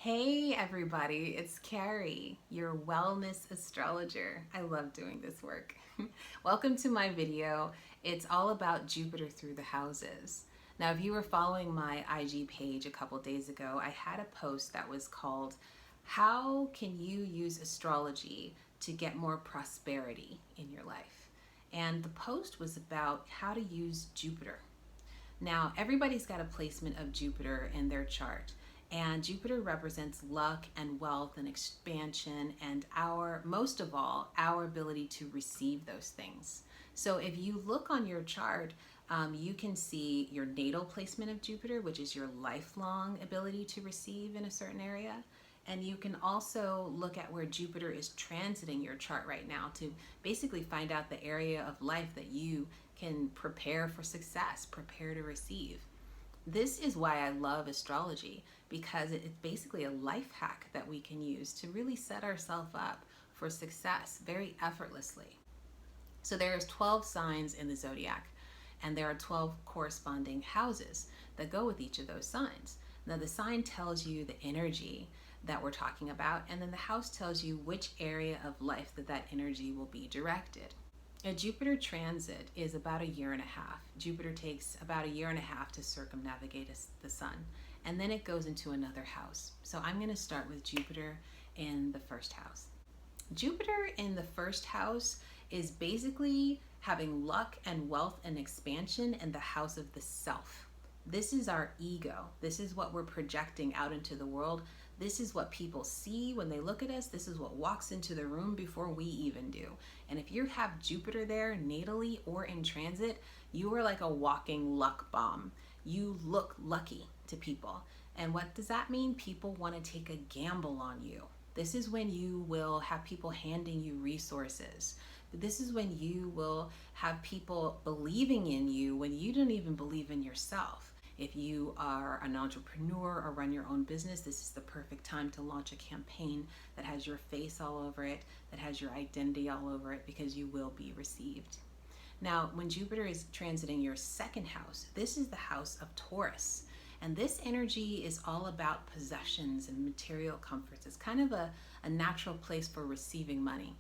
Hey everybody, it's Carrie, your wellness astrologer. I love doing this work. Welcome to my video. It's all about Jupiter through the houses. Now, if you were following my IG page a couple days ago, I had a post that was called, How Can You Use Astrology to Get More Prosperity in Your Life? And the post was about how to use Jupiter. Now, everybody's got a placement of Jupiter in their chart, and Jupiter represents luck and wealth and expansion and most of all, our ability to receive those things. So if you look on your chart, you can see your natal placement of Jupiter, which is your lifelong ability to receive in a certain area. And you can also look at where Jupiter is transiting your chart right now to basically find out the area of life that you can prepare for success, prepare to receive. This is why I love astrology, because it's basically a life hack that we can use to really set ourselves up for success very effortlessly. So there's 12 signs in the zodiac, and there are 12 corresponding houses that go with each of those signs. Now the sign tells you the energy that we're talking about, and then the house tells you which area of life that energy will be directed. A Jupiter transit is about a year and a half. Jupiter takes about a year and a half to circumnavigate the sun, and then it goes into another house. So I'm going to start with Jupiter in the first house. Jupiter in the first house is basically having luck and wealth and expansion in the house of the self. This is our ego. This is what we're projecting out into the world. This is what people see when they look at us. This is what walks into the room before we even do. And if you have Jupiter there natally or in transit, you are like a walking luck bomb. You look lucky to people. And what does that mean? People want to take a gamble on you. This is when you will have people handing you resources. This is when you will have people believing in you when you don't even believe in yourself. If you are an entrepreneur or run your own business, this is the perfect time to launch a campaign that has your face all over it, that has your identity all over it, because you will be received. Now, when Jupiter is transiting your second house, this is the house of Taurus. And this energy is all about possessions and material comforts. It's kind of a natural place for receiving money.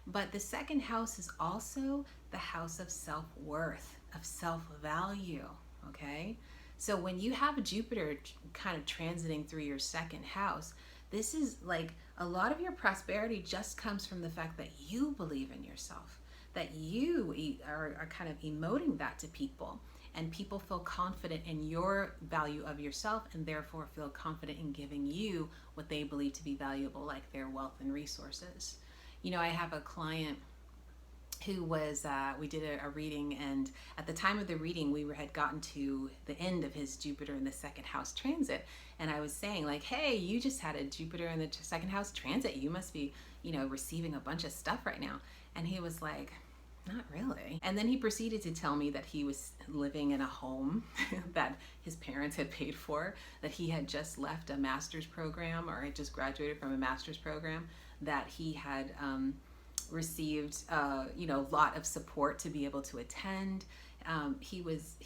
But the second house is also the house of self-worth, of self-value, okay? So when you have Jupiter kind of transiting through your second house, this is like a lot of your prosperity just comes from the fact that you believe in yourself, that you are kind of emoting that to people, and people feel confident in your value of yourself and therefore feel confident in giving you what they believe to be valuable, like their wealth and resources. You know, I have a client who was, we did a reading, and at the time of the reading, we had gotten to the end of his Jupiter in the second house transit. And I was saying like, hey, you just had a Jupiter in the second house transit. You must be, receiving a bunch of stuff right now. And he was like, not really. And then he proceeded to tell me that he was living in a home that his parents had paid for, that he had just left a master's program or had just graduated from a master's program, that he had received a lot of support to be able to attend. He was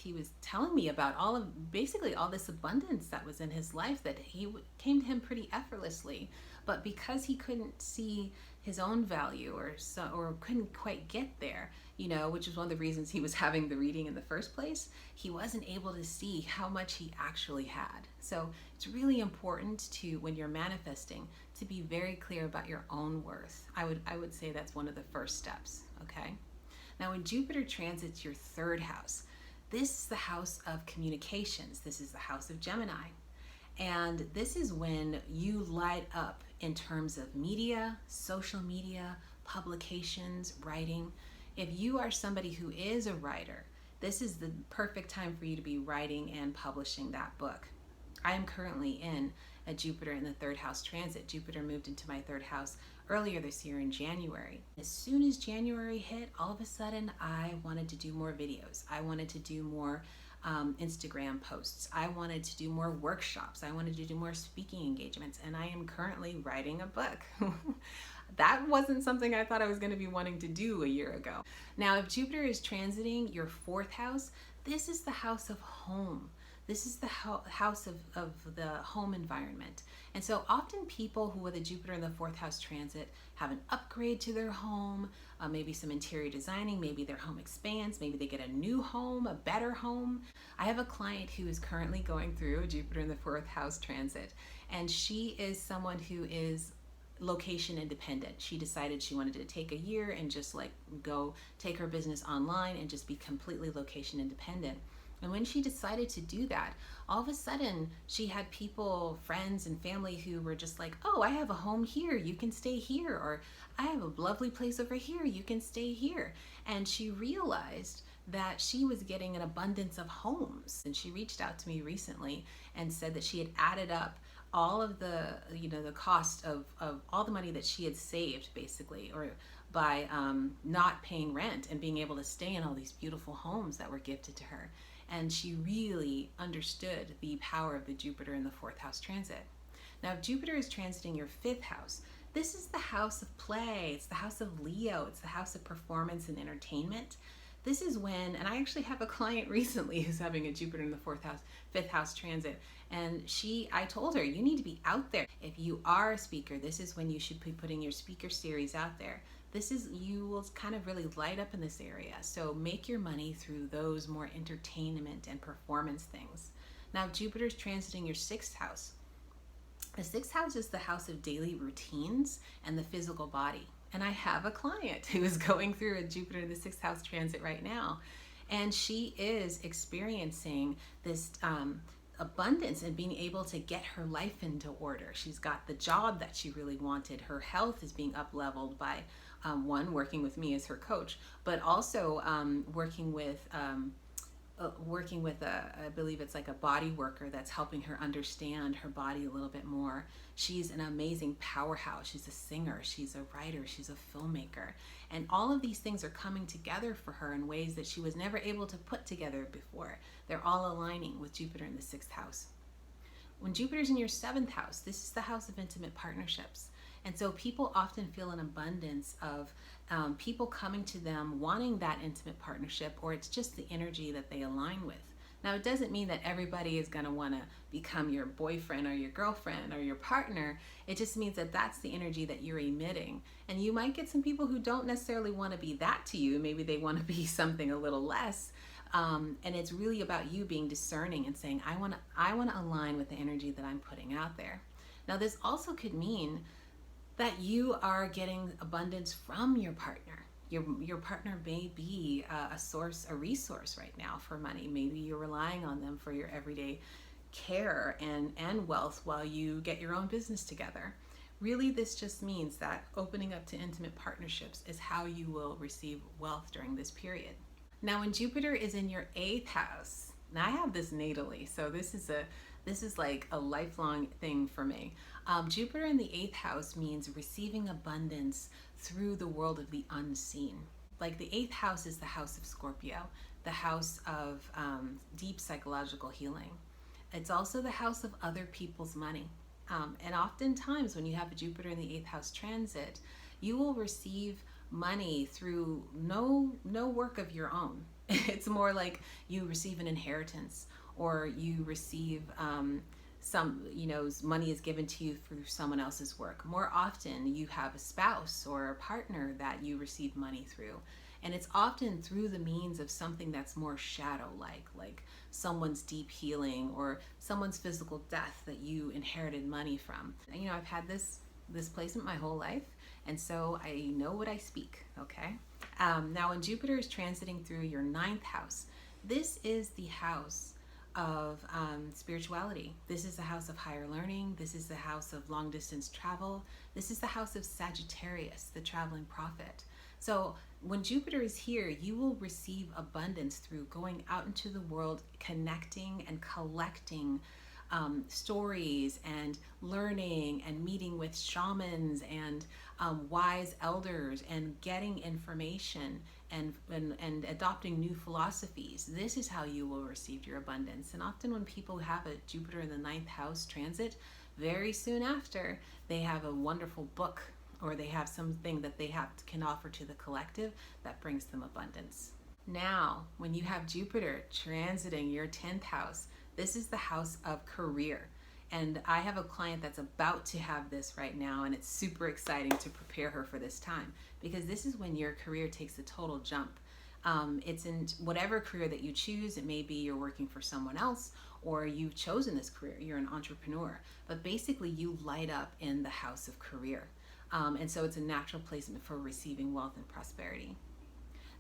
telling me about basically all this abundance that was in his life that came to him pretty effortlessly, but because he couldn't see his own value or couldn't quite get there, which is one of the reasons he was having the reading in the first place, he wasn't able to see how much he actually had. So it's really important to, when you're manifesting, to be very clear about your own worth. I would say that's one of the first steps, okay? Now, when Jupiter transits your third house, this is the house of communications. This is the house of Gemini. And this is when you light up in terms of media, social media, publications, writing. If you are somebody who is a writer, this is the perfect time for you to be writing and publishing that book. I am currently in a Jupiter in the third house transit. Jupiter moved into my third house earlier this year in January. As soon as January hit, all of a sudden I wanted to do more videos. I wanted to do more Instagram posts. I wanted to do more workshops. I wanted to do more speaking engagements, and I am currently writing a book. That wasn't something I thought I was going to be wanting to do a year ago. Now, if Jupiter is transiting your fourth house, this is the house of home. This is the house of the home environment. And so often people who with a Jupiter in the fourth house transit have an upgrade to their home, maybe some interior designing, maybe their home expands, maybe they get a new home, a better home. I have a client who is currently going through a Jupiter in the fourth house transit, and she is someone who is location independent. She decided she wanted to take a year and just like go take her business online and just be completely location independent. And when she decided to do that, all of a sudden she had people, friends and family who were just like, oh, I have a home here, you can stay here. Or I have a lovely place over here, you can stay here. And she realized that she was getting an abundance of homes. And she reached out to me recently and said that she had added up all of the, the cost of all the money that she had saved basically, or by not paying rent and being able to stay in all these beautiful homes that were gifted to her. And she really understood the power of the Jupiter in the fourth house transit. Now, if Jupiter is transiting your fifth house, this is the house of play. It's the house of Leo. It's the house of performance and entertainment. This is when, and I actually have a client recently who's having a Jupiter in the fifth house transit. And I told her, you need to be out there. If you are a speaker, this is when you should be putting your speaker series out there. You will kind of really light up in this area. So make your money through those more entertainment and performance things. Now, Jupiter's transiting your sixth house. The sixth house is the house of daily routines and the physical body. And I have a client who is going through a Jupiter in the sixth house transit right now. And she is experiencing this abundance and being able to get her life into order. She's got the job that she really wanted. Her health is being up leveled by working with me as her coach, but also working with I believe it's like a body worker that's helping her understand her body a little bit more. She's an amazing powerhouse. She's a singer, she's a writer, she's a filmmaker. And all of these things are coming together for her in ways that she was never able to put together before. They're all aligning with Jupiter in the sixth house. When Jupiter's in your seventh house, this is the house of intimate partnerships. And so people often feel an abundance of people coming to them wanting that intimate partnership, or it's just the energy that they align with. Now, it doesn't mean that everybody is going to want to become your boyfriend or your girlfriend or your partner. It just means that that's the energy that you're emitting. And you might get some people who don't necessarily want to be that to you. Maybe they want to be something a little less. And it's really about you being discerning and saying, I want to align with the energy that I'm putting out there. Now, this also could mean that you are getting abundance from your partner. Your partner may be a resource right now for money. Maybe you're relying on them for your everyday care and wealth while you get your own business together. Really, this just means that opening up to intimate partnerships is how you will receive wealth during this period. Now, when Jupiter is in your eighth house, now I have this natally, so this is like a lifelong thing for me. Jupiter in the eighth house means receiving abundance through the world of the unseen. Like the eighth house is the house of Scorpio, the house of deep psychological healing. It's also the house of other people's money. And oftentimes when you have a Jupiter in the eighth house transit, you will receive money through no work of your own. It's more like you receive an inheritance, or you receive money is given to you through someone else's work. More often you have a spouse or a partner that you receive money through. And it's often through the means of something that's more shadow-like someone's deep healing or someone's physical death that you inherited money from. I've had this placement my whole life, and so I know what I speak, okay? Now, when Jupiter is transiting through your ninth house, this is the house of spirituality. This is the house of higher learning. This is the house of long distance travel. This is the house of Sagittarius, the traveling prophet. So when Jupiter is here, you will receive abundance through going out into the world, connecting and collecting stories and learning and meeting with shamans and wise elders and getting information and adopting new philosophies. This is how you will receive your abundance. And often when people have a Jupiter in the ninth house transit, very soon after, they have a wonderful book, or they have something that they can offer to the collective that brings them abundance. Now, when you have Jupiter transiting your 10th house, This is the house of career. And I have a client that's about to have this right now, and it's super exciting to prepare her for this time because this is when your career takes a total jump. It's in whatever career that you choose. It may be you're working for someone else or you've chosen this career, you're an entrepreneur, but basically you light up in the house of career. And so it's a natural placement for receiving wealth and prosperity.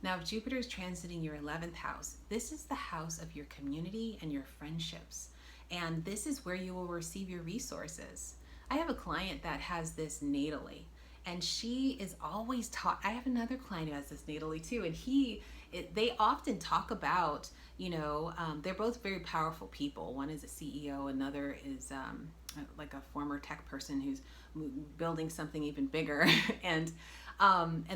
Now, if Jupiter is transiting your 11th house, this is the house of your community and your friendships. And this is where you will receive your resources. I have a client that has this natally, and she is always taught. I have another client who has this natally too, and they often talk about, they're both very powerful people. One is a CEO, another is like a former tech person who's building something even bigger, and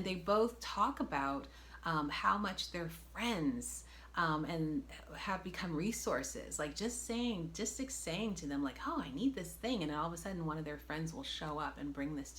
they both talk about how much their friends and have become resources. Like just saying to them, like, "Oh, I need this thing," and all of a sudden, one of their friends will show up and bring this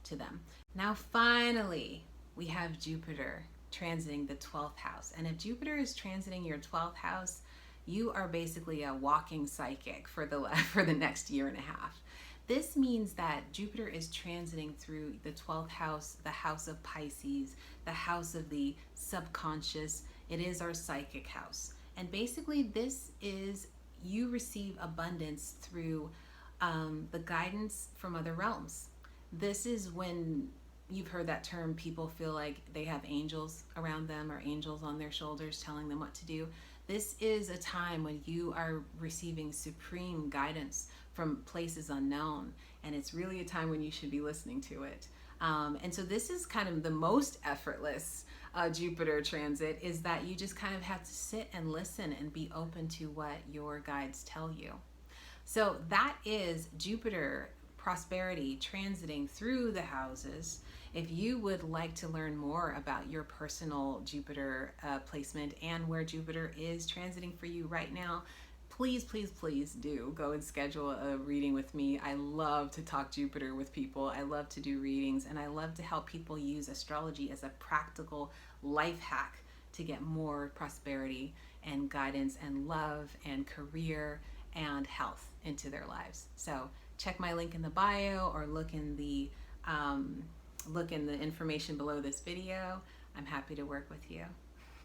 to them. Now, finally, we have Jupiter transiting the 12th house, and if Jupiter is transiting your 12th house, you are basically a walking psychic for the for the next year and a half. This means that Jupiter is transiting through the 12th house, the house of Pisces, the house of the subconscious. It is our psychic house. And basically, this is you receive abundance through the guidance from other realms. This is when you've heard that term, people feel like they have angels around them or angels on their shoulders telling them what to do. This is a time when you are receiving supreme guidance from places unknown, and it's really a time when you should be listening to it. And so this is kind of the most effortless Jupiter transit, is that you just kind of have to sit and listen and be open to what your guides tell you. So that is Jupiter prosperity transiting through the houses. If you would like to learn more about your personal Jupiter placement and where Jupiter is transiting for you right now, please, please, please do go and schedule a reading with me. I love to talk Jupiter with people. I love to do readings, and I love to help people use astrology as a practical life hack to get more prosperity and guidance and love and career and health into their lives. So check my link in the bio or look in the information below this video. I'm happy to work with you.